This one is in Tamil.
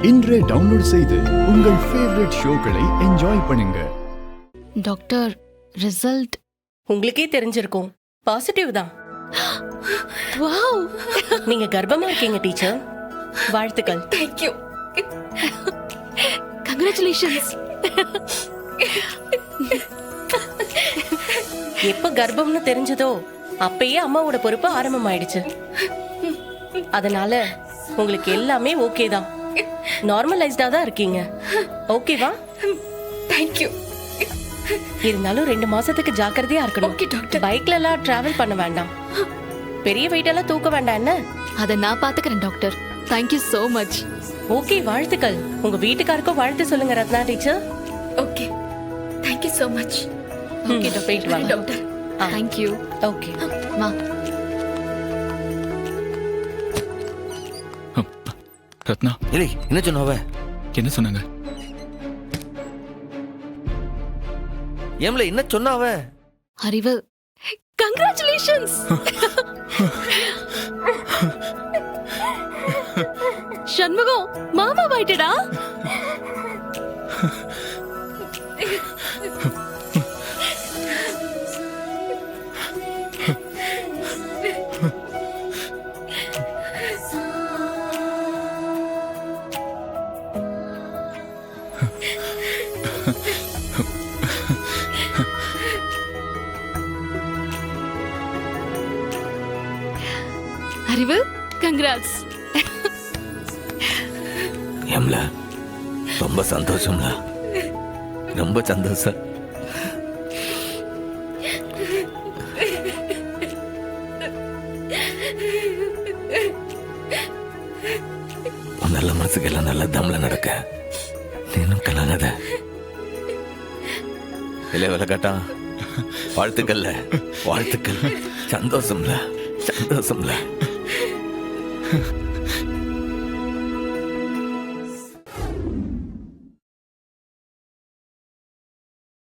இன்றே டவுன்லோட் செய்து உங்கள் ஃபேவரட் ஷோக்களை என்ஜாய் பண்ணுங்க. டாக்டர், ரிசல்ட் உங்களுக்கே தெரிஞ்சிருக்கும், பாசிட்டிவ் தான். வாவ், நீங்க கர்ப்பமா இருக்கீங்க டீச்சர். வாழ்த்துக்கள். Thank you. கங்க்ராச்சுலேஷன்ஸ். எப்ப கர்ப்பம்னு தெரிஞ்சதோ அப்பயே அம்மாவோட பொறுப்பு ஆரம்பமாயிடுச்சு. அதனால உங்களுக்கு எல்லாமே ஓகே தான், நார்மலைஸ்டா தான் இருக்கீங்க. ஓகேவா? Thank you. இருந்தாலும் 2 மாசத்துக்கு ஜாக்கிரதையா இருக்கணும். Okay doctor. பைக்ல எல்லாம் டிராவல் பண்ண வேண்டாம், பெரிய வெயிட் எல்லாம் தூக்க வேண்டாம். என்ன? அத நான் பாத்துக்கிறேன் doctor. Thank you so much. Okay, வாழ்த்துக்கள். உங்க வீட்டுக்காருக்கும் வாழ்த்து சொல்லுங்க Ratna teacher. Okay, thank you so much. Okay doctor. Doctor, thank you. Okay மா. ரத்னா, இல்லை, என்ன சொன்னவ? என்ன சொன்னாங்க? ஏம்ல என்ன சொன்னாவ? அறிவு, கங்க்ராச்சுலேஷன்ஸ். சண்முகம் மாமா வாயிட்டடா. அறிவு, கங்க்ராட்ஸ். ஏம்ல ரொம்ப சந்தோஷம்ல, ரொம்ப சந்தோஷம். உன் நல்ல மனசுக்கு எல்லாம் நல்ல தம்ல நடக்க நீனும் கலங்காத. இல்லை விளக்காட்டா, வாழ்த்துக்கள்ல, வாழ்த்துக்கள். சந்தோஷம்ல, சந்தோஷம்ல.